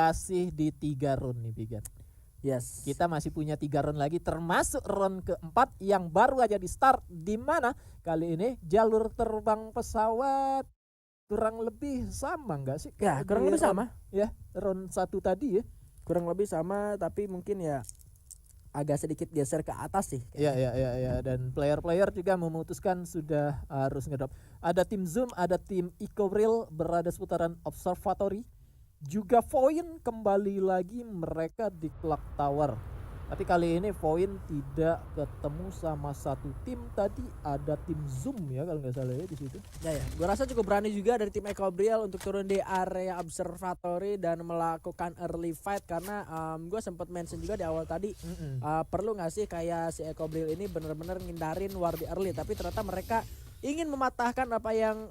Masih di 3 round nih Bigan. Yes. Kita masih punya 3 round lagi termasuk round keempat yang baru aja di start, di mana kali ini jalur terbang pesawat kurang lebih sama enggak sih? Ya, kurang lebih sama. Ya, round 1 tadi ya. Kurang lebih sama, tapi mungkin ya agak sedikit geser ke atas sih. Ya, dan player-player juga memutuskan sudah harus ngedrop. Ada tim Zoom, ada tim Ecobril berada seputaran observatory. Juga Voin kembali lagi mereka di Clock Tower. Tapi kali ini Voin tidak ketemu sama satu tim. Tadi ada tim Zoom ya kalau nggak salah ya di situ. Ya, gue rasa cukup berani juga dari tim Ecobriel untuk turun di area observatory dan melakukan early fight karena gue sempat mention juga di awal tadi perlu nggak sih kayak si Ecobriel ini bener-bener ngindarin war di early, tapi ternyata mereka ingin mematahkan apa yang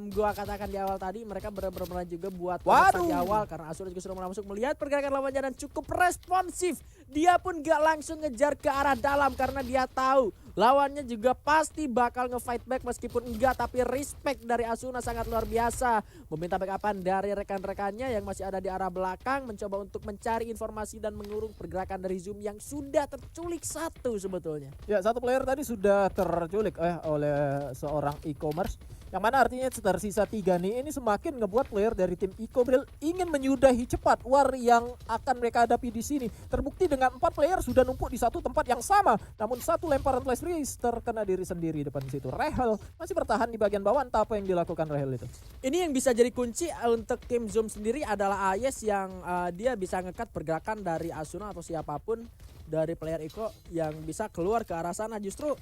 gua katakan di awal tadi. Mereka benar-benar juga buat di awal karena Asura juga sudah mulai masuk melihat pergerakan lawannya dan cukup responsif. Dia pun gak langsung ngejar ke arah dalam karena dia tahu lawannya juga pasti bakal nge-fight back meskipun enggak, tapi respect dari Asuna sangat luar biasa. Meminta backupan dari rekan-rekannya yang masih ada di arah belakang, mencoba untuk mencari informasi dan mengurung pergerakan dari Zoom yang sudah terculik satu sebetulnya. Ya, satu player tadi sudah terculik oleh seorang e-commerce, yang mana artinya tersisa 3 nih. Ini semakin ngebuat player dari tim Ecobril ingin menyudahi cepat war yang akan mereka hadapi di sini. Terbukti dengan 4 player sudah numpuk di satu tempat yang sama, namun satu lemparan flash freeze terkena diri sendiri depan situ. Rahel masih bertahan di bagian bawah. Entah apa yang dilakukan Rahel itu. Ini yang bisa jadi kunci untuk tim Zoom sendiri adalah Ayes yang dia bisa ngekat pergerakan dari Asuna atau siapapun dari player Iko yang bisa keluar ke arah sana. Justru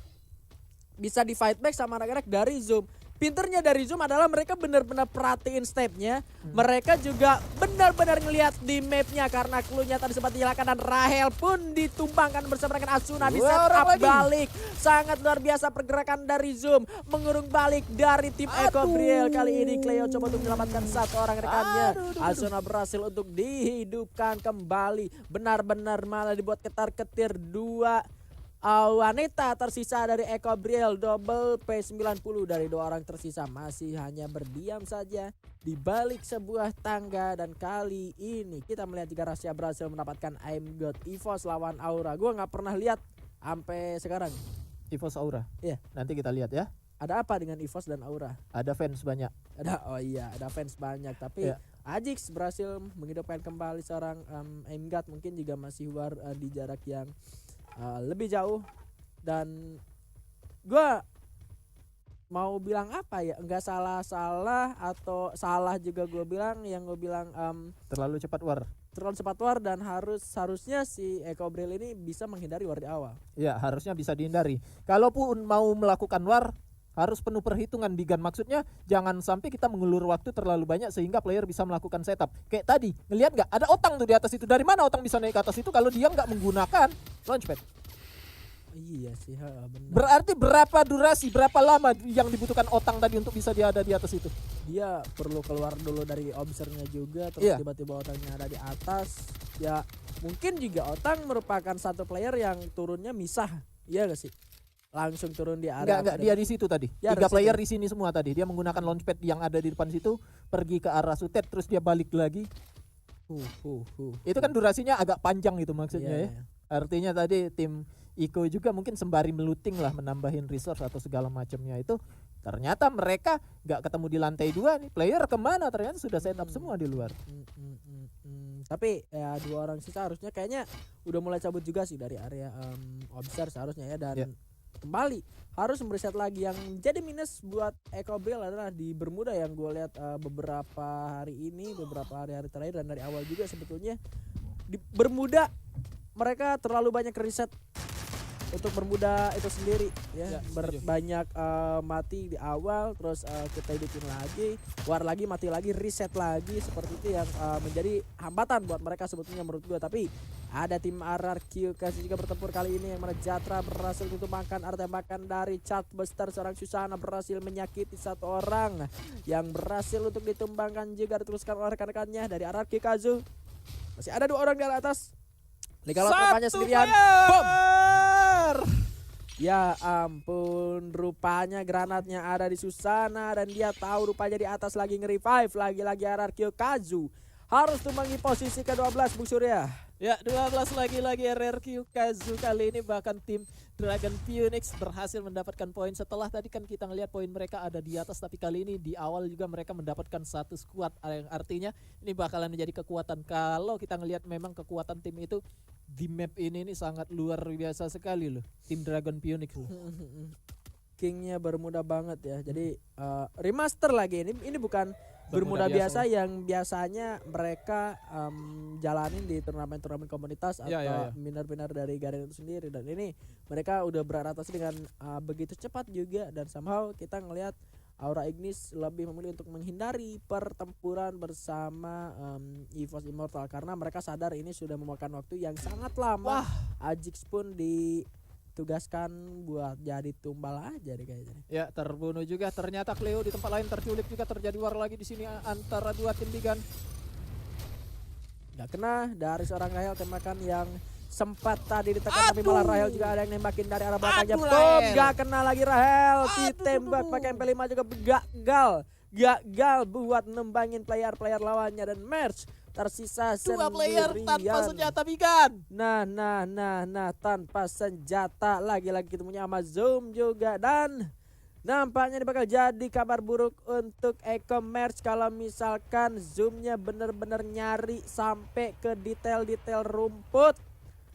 bisa di fight back sama anak-anak dari Zoom. Pinternya dari Zoom adalah mereka benar-benar perhatiin stepnya. Mereka juga benar-benar ngelihat di mapnya karena cluenya tadi sempat dinyalakan dan Rahel pun ditumbangkan bersama dengan Asuna di setup balik. Sangat luar biasa pergerakan dari Zoom. Mengurung balik dari tim Ecobriel. Kali ini Cleo coba untuk menyelamatkan satu orang rekannya. Asuna berhasil untuk dihidupkan kembali. Benar-benar malah dibuat ketar-ketir dua wanita tersisa dari Ecobriel. Double P90 dari 2 orang tersisa masih hanya berdiam saja di balik sebuah tangga. Dan kali ini kita melihat jika Rasya berhasil mendapatkan I'm God EVOS lawan Aura. Gue gak pernah lihat sampai sekarang EVOS Aura. Iya. Nanti kita lihat ya. Ada apa dengan EVOS dan Aura? Ada fans banyak. Ada fans banyak. Tapi Ajix berhasil menghidupkan kembali seorang I'm God. Mungkin juga masih war di jarak yang lebih jauh. Dan gue mau bilang apa ya, nggak salah atau salah juga gue bilang, yang gue bilang terlalu cepat war dan harusnya si Ecobriel ini bisa menghindari war di awal. Ya, harusnya bisa dihindari. Kalaupun mau melakukan war harus penuh perhitungan Bigan. Maksudnya jangan sampai kita mengulur waktu terlalu banyak sehingga player bisa melakukan setup. Kayak tadi, ngelihat nggak? Ada Otang tuh di atas itu. Dari mana Otang bisa naik ke atas itu kalau dia nggak menggunakan launchpad? Iya sih, benar. Berarti berapa lama yang dibutuhkan Otang tadi untuk bisa dia ada di atas itu? Dia perlu keluar dulu dari obsernya juga, terus tiba-tiba Otangnya ada di atas. Ya mungkin juga Otang merupakan satu player yang turunnya misah, iya gak sih? Langsung turun di area. Enggak, dia di situ tadi. Ya, 3 player di sini semua tadi. Dia menggunakan launchpad yang ada di depan situ, pergi ke arah Sutet, terus dia balik lagi. Itu kan durasinya agak panjang gitu maksudnya ya. Artinya tadi tim Iko juga mungkin sembari meluting lah, menambahin resource atau segala macamnya itu. Ternyata mereka nggak ketemu di lantai 2 nih. Player kemana? Ternyata sudah setup semua di luar. Tapi ya 2 orang sisa harusnya kayaknya udah mulai cabut juga sih dari area observe seharusnya ya. Dan kembali harus mereset lagi. Yang jadi minus buat Ecobriel adalah di Bermuda yang gue lihat beberapa hari terakhir dan dari awal juga sebetulnya di Bermuda mereka terlalu banyak riset untuk Bermuda itu sendiri ya. Banyak mati di awal, terus kita hidupin lagi, war lagi, mati lagi, reset lagi, seperti itu yang menjadi hambatan buat mereka sebetulnya menurut gue. Tapi ada tim RRQ kasih juga bertempur kali ini yang mana Jatra berhasil ditumbangkan. Ada tembakan dari Chartbuster, seorang Susana berhasil menyakiti satu orang yang berhasil untuk ditumbangkan juga diteruskan oleh rekan-rekannya dari RRQ Kazu. Masih ada 2 orang di atas. Legal rupanya sendirian. Boom. Ya ampun, rupanya granatnya ada di Susana dan dia tahu rupanya di atas lagi nge-revive lagi RRQ Kazu. harus tumbangi posisi ke-12 Bung Surya. Ya 12 lagi RRQ Kazu. Kali ini bahkan tim Dragon Phoenix berhasil mendapatkan poin. Setelah tadi kan kita ngelihat poin mereka ada di atas, tapi kali ini di awal juga mereka mendapatkan satu squad, yang artinya ini bakalan menjadi kekuatan. Kalau kita ngelihat memang kekuatan tim itu di map ini sangat luar biasa sekali loh, tim Dragon Phoenix loh. Kingnya bermuda banget ya. Jadi remaster lagi ini bukan bermuda Bermuda biasa yang biasanya mereka jalanin di turnamen-turnamen komunitas atau Ya. winner-winner dari Garena itu sendiri, dan ini mereka udah beradaptasi dengan begitu cepat juga, dan somehow kita ngelihat Aura Ignis lebih memilih untuk menghindari pertempuran bersama EVOS Immortal karena mereka sadar ini sudah memakan waktu yang sangat lama. Wah. Ajix pun ditugaskan buat jadi tumbal aja deh kayaknya. Ya terbunuh juga, ternyata Cleo di tempat lain terculik juga, terjadi war lagi di sini antara dua tim Bigan. Gak kena dari seorang Rahel, tembakan yang sempat tadi ditekan tapi malah Rahel juga ada yang nembakin dari arah belakangnya. Aduh, Boom, Rahel. gak kena lagi Rahel. Aduh, Ditembak pakai MP5 juga gagal buat nembangin player-player lawannya, dan Merch tersisa Dua sendirian. player tanpa senjata Bigan. Nah, tanpa senjata lagi-lagi ketemunya sama Zoom juga, dan nampaknya ini bakal jadi kabar buruk untuk e-commerce kalau misalkan Zoom-nya bener-bener nyari sampai ke detail-detail rumput.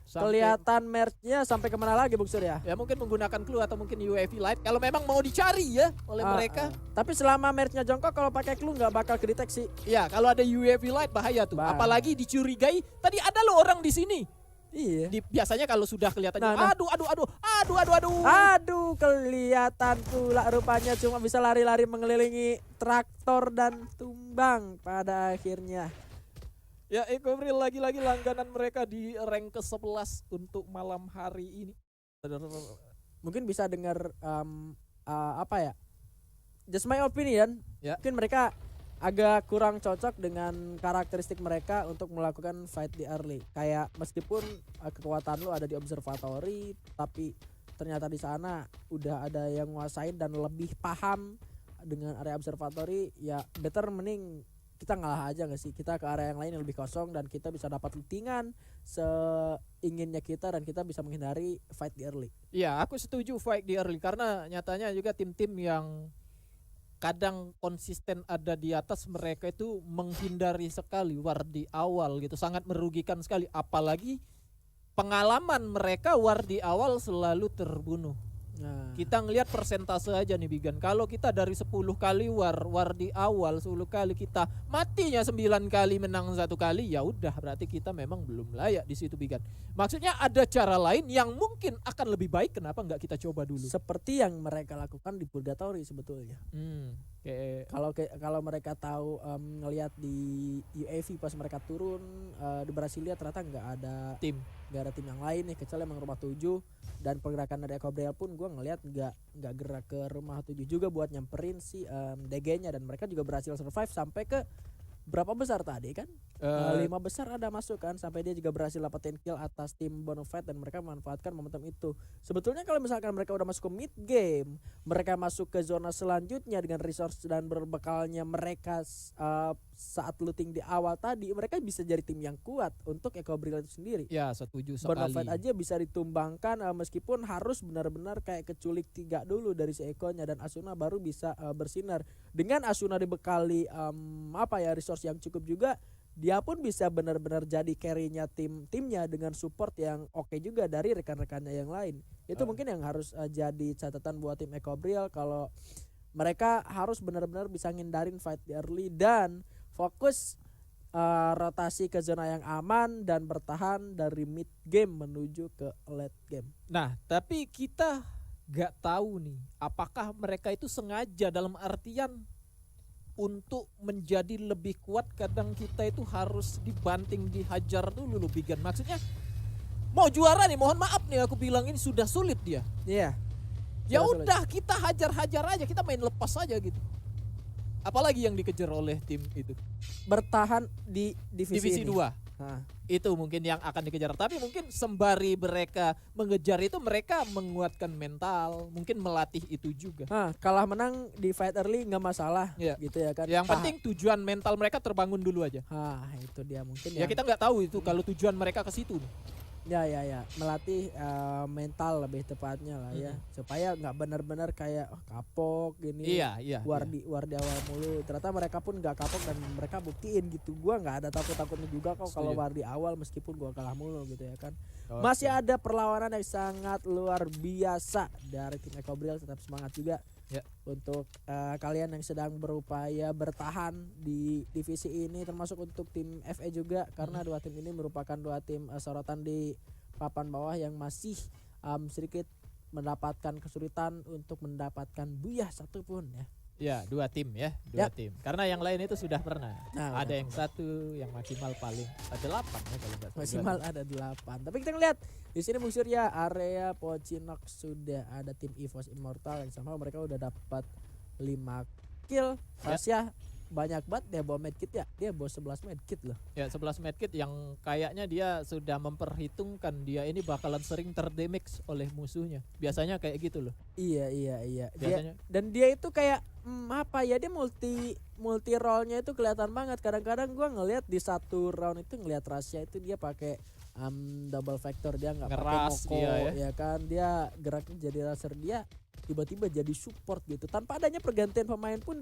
Kelihatan merch-nya sampai kemana lagi Bung Surya? Ya mungkin menggunakan clue atau mungkin UAV light kalau memang mau dicari ya oleh mereka. Tapi selama merch-nya jongkok, kalau pakai clue nggak bakal kedeteksi. Ya kalau ada UAV light bahaya tuh. Apalagi dicurigai tadi ada loh orang di sini. Iya. Biasanya kalau sudah kelihatan Nah. Aduh, kelihatan pula rupanya cuma bisa lari-lari mengelilingi traktor dan tumbang pada akhirnya. Ya Ecobril lagi-lagi langganan mereka di rank ke-11 untuk malam hari ini. Mungkin bisa dengar apa ya? Just my opinion. Ya. Mungkin mereka agak kurang cocok dengan karakteristik mereka untuk melakukan fight di early. Kayak meskipun kekuatan lu ada di observatory, tapi ternyata di sana udah ada yang nguasain dan lebih paham dengan area observatory, ya better mending kita ngalah aja gak sih, kita ke area yang lain yang lebih kosong dan kita bisa dapat lootingan seinginnya kita, dan kita bisa menghindari fight di early. Iya, aku setuju fight di early karena nyatanya juga tim-tim yang kadang konsisten ada di atas mereka itu menghindari sekali war di awal gitu, sangat merugikan sekali, apalagi pengalaman mereka war di awal selalu terbunuh. Nah, Kita ngelihat persentase aja nih Bigan. Kalau kita dari 10 kali war di awal 10 kali kita matinya 9 kali, menang 1 kali, ya udah berarti kita memang belum layak di situ Bigan. Maksudnya ada cara lain yang mungkin akan lebih baik, kenapa nggak kita coba dulu? seperti yang mereka lakukan di Purgatory sebetulnya. Kalau mereka tahu ngelihat di UAV pas mereka turun di Brasilia ternyata nggak ada tim yang lain nih kecuali emang rumah 7, dan pergerakan dari Ecobrel pun gue ngelihat nggak gerak ke rumah 7 juga buat nyamperin si DG-nya, dan mereka juga berhasil survive sampai ke berapa besar tadi kan? 5 besar ada masuk kan, sampai dia juga berhasil dapetin kill atas tim Bonafide, dan mereka memanfaatkan momentum itu. Sebetulnya kalau misalkan mereka udah masuk ke mid game, mereka masuk ke zona selanjutnya dengan resource dan berbekalnya mereka saat looting di awal tadi, mereka bisa jadi tim yang kuat untuk Ecobril itu sendiri. Ya setuju sekali. Bonafide aja bisa ditumbangkan meskipun harus benar-benar kayak keculik 3 dulu dari si Eko-nya, dan Asuna baru bisa bersinar. Dengan Asuna dibekali resource yang cukup juga, dia pun bisa benar-benar jadi carry-nya timnya dengan support yang oke juga dari rekan-rekannya yang lain. Itu mungkin yang harus jadi catatan buat tim Ecobril, kalau mereka harus benar-benar bisa ngindarin fight di early dan fokus rotasi ke zona yang aman dan bertahan dari mid game menuju ke late game. Nah tapi kita gak tahu nih apakah mereka itu sengaja, dalam artian untuk menjadi lebih kuat kadang kita itu harus dibanting, dihajar dulu loh Bigan. Maksudnya mau juara nih, mohon maaf nih aku bilang ini sudah sulit dia. Iya. Ya udah kita hajar-hajar aja, kita main lepas aja gitu. Apalagi yang dikejar oleh tim itu. Bertahan di divisi 2. Hah. Itu mungkin yang akan dikejar. Tapi mungkin sembari mereka mengejar itu, mereka menguatkan mental, mungkin melatih itu juga. Kalah menang di fight early nggak masalah, Iya. gitu ya kan. Yang penting tujuan mental mereka terbangun dulu aja. Itu dia mungkin Ya kita nggak tahu itu kalau tujuan mereka ke situ. Ya, melatih mental lebih tepatnya lah ya, supaya nggak benar-benar kayak kapok gini. Iya. War di awal mulu. Ternyata mereka pun nggak kapok dan mereka buktiin gitu. Gua nggak ada takutnya juga kok kalau war di awal meskipun gua kalah mulu gitu ya kan. Masih ada perlawanan yang sangat luar biasa dari tim Ecobril, tetap semangat juga. Ya. Untuk kalian yang sedang berupaya bertahan di divisi ini, termasuk untuk tim FA juga, karena dua tim ini merupakan dua tim sorotan di papan bawah yang masih sedikit mendapatkan kesulitan untuk mendapatkan buyah satupun ya. Ya, dua tim. Tim. Karena yang lain itu sudah pernah. Ada yang satu, yang maksimal paling 8 ya kalau nggak salah. Maksimal ada 8. Tapi kita ngeliat di sini musuhnya area Pochinok sudah ada tim EVOS Immortal yang sama mereka udah dapat 5 kill. Rasya banyak banget dia bawa medkit ya. Dia bawa 11 medkit loh. Ya, 11 medkit yang kayaknya dia sudah memperhitungkan dia ini bakalan sering terdamage oleh musuhnya. Biasanya kayak gitu loh. Iya. Biasanya. Dia itu kayak dia multi role-nya itu kelihatan banget. Kadang-kadang gua ngelihat di satu round itu ngelihat Rasya itu dia pakai double factor, dia nggak pakai Moko ya kan. Dia geraknya jadi raser, dia tiba-tiba jadi support gitu. Tanpa adanya pergantian pemain pun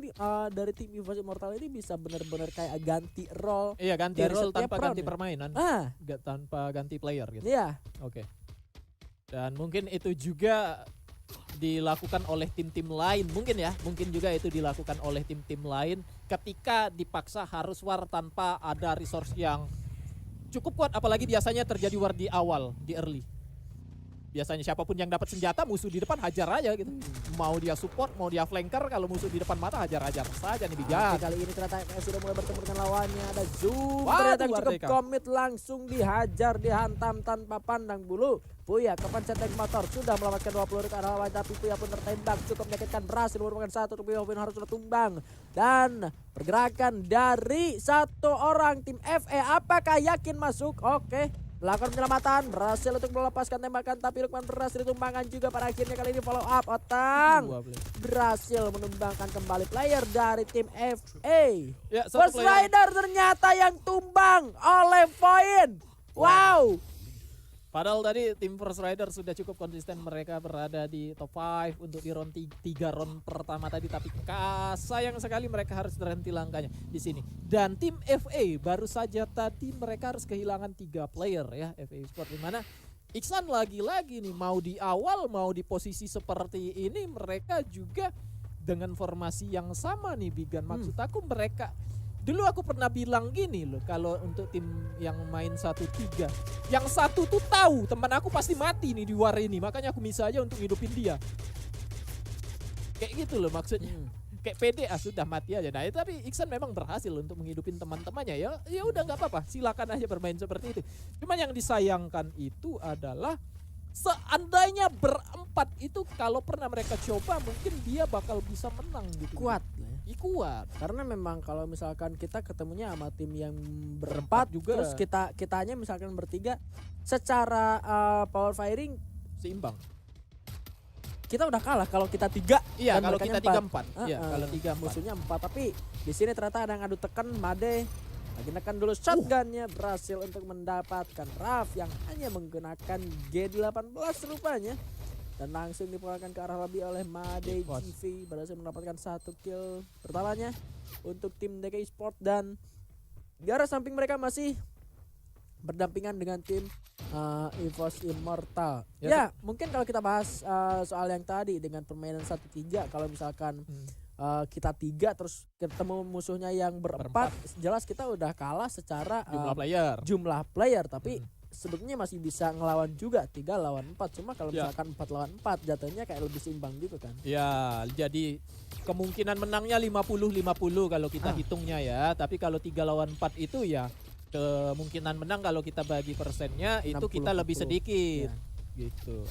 dari tim EVOS Immortal ini bisa benar-benar kayak ganti role. Iya, ganti role tanpa ganti permainan. Tanpa ganti player gitu. Iya. Oke. Dan mungkin itu juga dilakukan oleh tim-tim lain mungkin juga itu dilakukan oleh tim-tim lain ketika dipaksa harus war tanpa ada resource yang cukup kuat, apalagi biasanya terjadi war di awal, di early. Biasanya siapapun yang dapat senjata, musuh di depan hajar aja gitu. Mau dia support, mau dia flanker, kalau musuh di depan mata hajar-hajar saja nih bijak. Kali ini ternyata FS sudah mulai bertemu dengan lawannya. Ada Zoom ternyata cukup komit, langsung dihajar, dihantam tanpa pandang bulu. Puya kepencet tank motor sudah melamatkan 20 ke arah lawan, tapi Puya pun tertembak, cukup menyakitkan, berhasil merupakan satu. Puya pun harus sudah tumbang. Dan pergerakan dari satu orang tim FE, apakah yakin masuk? Oke. Melakukan penyelamatan, berhasil untuk melepaskan tembakan, tapi Lukman berhasil ditumbangkan juga. Pada akhirnya kali ini follow up, Otang berhasil menumbangkan kembali player dari tim FA. Ya, First Rider ternyata yang tumbang oleh Void. Wow. Padahal tadi tim First Rider sudah cukup konsisten, mereka berada di top 5 untuk di round 3 round pertama tadi, tapi sayang sekali mereka harus berhenti langkahnya di sini. Dan tim FA baru saja tadi mereka harus kehilangan 3 player ya, FA Sport, di mana Iksan lagi-lagi nih mau di awal mau di posisi seperti ini mereka juga dengan formasi yang sama nih Bigan. Maksud aku mereka dulu aku pernah bilang gini loh, kalau untuk tim yang main 1-3, yang satu tuh tahu teman aku pasti mati nih di war ini, makanya aku bisa aja untuk hidupin dia. Kayak gitu loh maksudnya. Kayak pede sudah mati aja. Nah, tapi Iksan memang berhasil untuk menghidupin teman-temannya ya. Ya udah nggak apa-apa, silakan aja bermain seperti itu. Cuman yang disayangkan itu adalah seandainya berempat itu kalau pernah mereka coba mungkin dia bakal bisa menang gitu. Kuat. Kuat. Karena memang kalau misalkan kita ketemunya sama tim yang berempat juga, terus kitanya misalkan bertiga, secara power firing seimbang. Kita udah kalah kalau kita 3. Iya, kalau kita 3-4. Iya, kalau 3-4. Musuhnya 4, tapi di sini ternyata ada yang adu tekan. Made lagi nekan dulu shotgunnya, berhasil untuk mendapatkan Raf yang hanya menggunakan G18 rupanya. Dan langsung dipulangkan ke arah lobby oleh Made GV, berhasil mendapatkan 1 kill pertamanya untuk tim DKI Sport. Dan di arah samping mereka masih berdampingan dengan tim EVOS Immortal. Ya, mungkin kalau kita bahas soal yang tadi dengan permainan 1-3, kalau misalkan kita 3 terus ketemu musuhnya yang berempat, jelas kita udah kalah secara jumlah player, tapi sebetulnya masih bisa ngelawan juga 3 lawan 4. Cuma kalau misalkan 4 lawan 4 jatuhnya kayak lebih seimbang gitu kan. Ya, jadi kemungkinan menangnya 50-50 kalau kita hitungnya ya. Tapi kalau 3 lawan 4 itu ya kemungkinan menang kalau kita bagi persennya itu kita lebih sedikit. Gitu.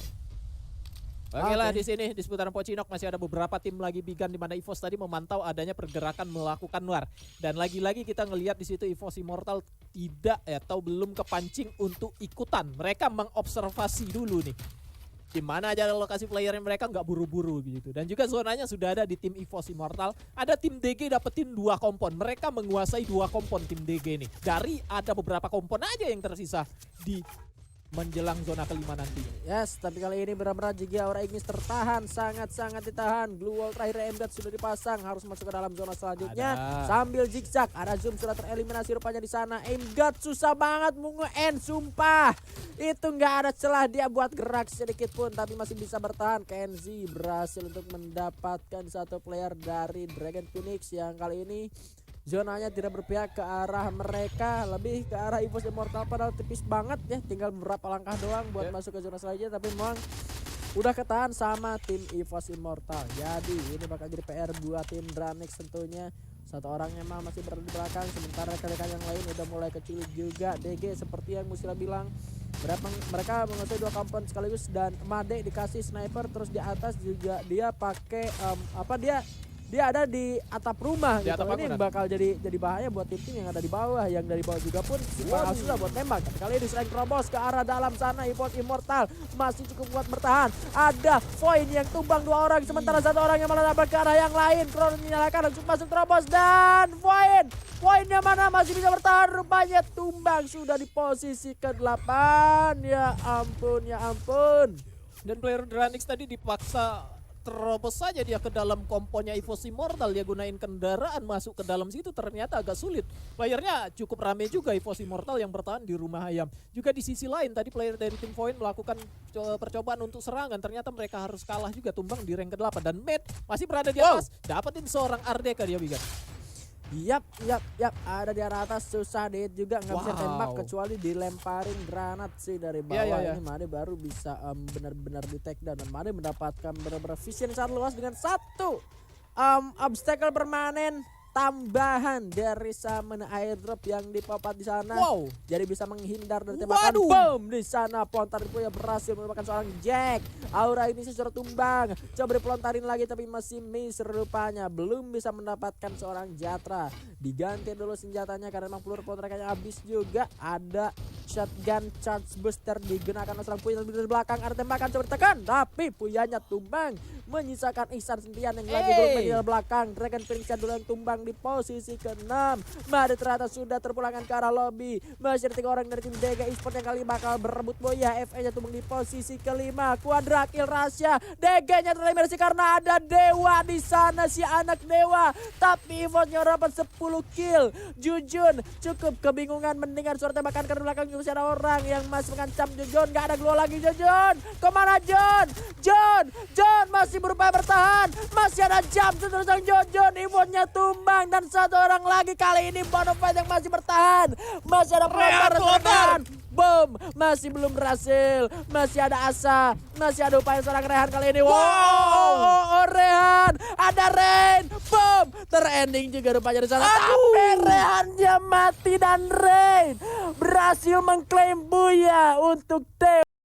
Oke lah, di sini di seputaran Pocinok masih ada beberapa tim lagi Bigan, di mana EVOS tadi memantau adanya pergerakan melakukan war. Dan lagi-lagi kita ngelihat di situ EVOS Immortal tidak atau belum kepancing untuk ikutan. Mereka mengobservasi dulu nih. Di mana aja lokasi playernya, mereka nggak buru-buru gitu. Dan juga zonanya sudah ada di tim EVOS Immortal. Ada tim DG dapetin 2 kompon. Mereka menguasai 2 kompon tim DG nih. Dari ada beberapa kompon aja yang tersisa di menjelang zona kelima nanti. Yes, tapi kali ini benar-benar jika Aura Ignis tertahan, sangat-sangat ditahan. Glue wall terakhir Emgat sudah dipasang, harus masuk ke dalam zona selanjutnya. Sambil zigzag, ada Zoom sudah tereliminasi rupanya di sana. Emgat susah banget mau nge-end, sumpah. Itu nggak ada celah dia buat gerak sedikit pun, tapi masih bisa bertahan. Kenzie berhasil untuk mendapatkan satu player dari Dragon Phoenix yang kali ini zonanya tidak berpihak ke arah mereka, lebih ke arah EVOS Immortal, padahal tipis banget ya, tinggal beberapa langkah doang buat masuk ke zona selanjutnya, tapi memang udah ketahan sama tim EVOS Immortal. Jadi ini bakal jadi PR buat tim Dramix tentunya. Satu orangnya mah masih berada di belakang, sementara rekan-rekan yang lain udah mulai kecil juga. DG seperti yang Musila bilang, mereka menguasai 2 kompon sekaligus, dan Made dikasih sniper, terus di atas juga dia pakai dia ada di atap rumah di gitu. atap Ini bangunan. bakal jadi bahaya buat tim yang ada di bawah. Yang dari bawah juga pun susah buat tembak. Tapi kali ini selain terobos ke arah dalam sana, EVOS Immortal masih cukup kuat bertahan. Ada Void yang tumbang 2 orang, sementara 1 orang yang malah nabrak ke arah yang lain. Crown menyalakan, langsung masuk terobos, dan Voidnya mana masih bisa bertahan, rupanya tumbang sudah di posisi ke-8. Ya ampun. Dan player Dranix tadi dipaksa terobos saja dia ke dalam komponnya EVOS Immortal. Dia gunain kendaraan masuk ke dalam situ, ternyata agak sulit. Playernya cukup rame juga EVOS Immortal yang bertahan di rumah ayam. Juga di sisi lain tadi player dari tim Void melakukan percobaan untuk serangan. Ternyata mereka harus kalah juga, tumbang di rank ke-8. Dan Matt masih berada di atas, dapetin seorang Ardeka dia Bigan. Yap, ada di arah atas, susah deh juga, nggak bisa tembak kecuali dilemparin granat sih dari bawah. Ini Made baru bisa benar-benar di take down, dan Made mendapatkan benar-benar vision sangat luas dengan 1 obstacle permanen tambahan dari Summon Airdrop yang dipapat di sana. Jadi bisa menghindar dari tembakan bom di sana. Pelontarin pun ya berhasil merupakan seorang Jack. Aura ini sudah tumbang. Coba dipelontarin lagi tapi masih miss rupanya. Belum bisa mendapatkan seorang Jatra. Diganti dulu senjatanya karena memang peluru pelontarannya habis juga. Ada shotgun charge booster digunakan oleh seorang Puya di belakang. Ada tembakan coba ditekan, tapi Puyanya tumbang. Menyisakan Ihsan sendirian yang lagi bermain di belakang. Dragon Phoenix dulu yang tumbang di posisi ke-6. Made ternyata sudah terpulangkan ke arah lobby. Masih ada 3 orang dari tim DG Esports yang kali bakal berebut Boya. FE-nya tumbang di posisi ke-5. Quadra kill Rasya. DG-nya tereliminasi karena ada Dewa di sana, si anak Dewa. Tapi EVOS-nya dapat 10 kill. Jujun cukup kebingungan, mendingan suara tembakan karena belakang juga masih ada orang yang masih mengancam Jujun. Gak ada glow lagi Jujun. Kemana John masih berupaya bertahan. Masih ada jam terus Jujun. EVOS-nya tumbang, dan 1 orang lagi kali ini Bonafide yang masih bertahan. Masih ada pelontaran. Boom, masih belum berhasil. Masih ada asa, masih ada upaya seorang Rehan kali ini. Rehan, ada Rain. Boom, terending juga rupanya di sana. Tapi Rehannya mati, dan Rain berhasil mengklaim Buya untuk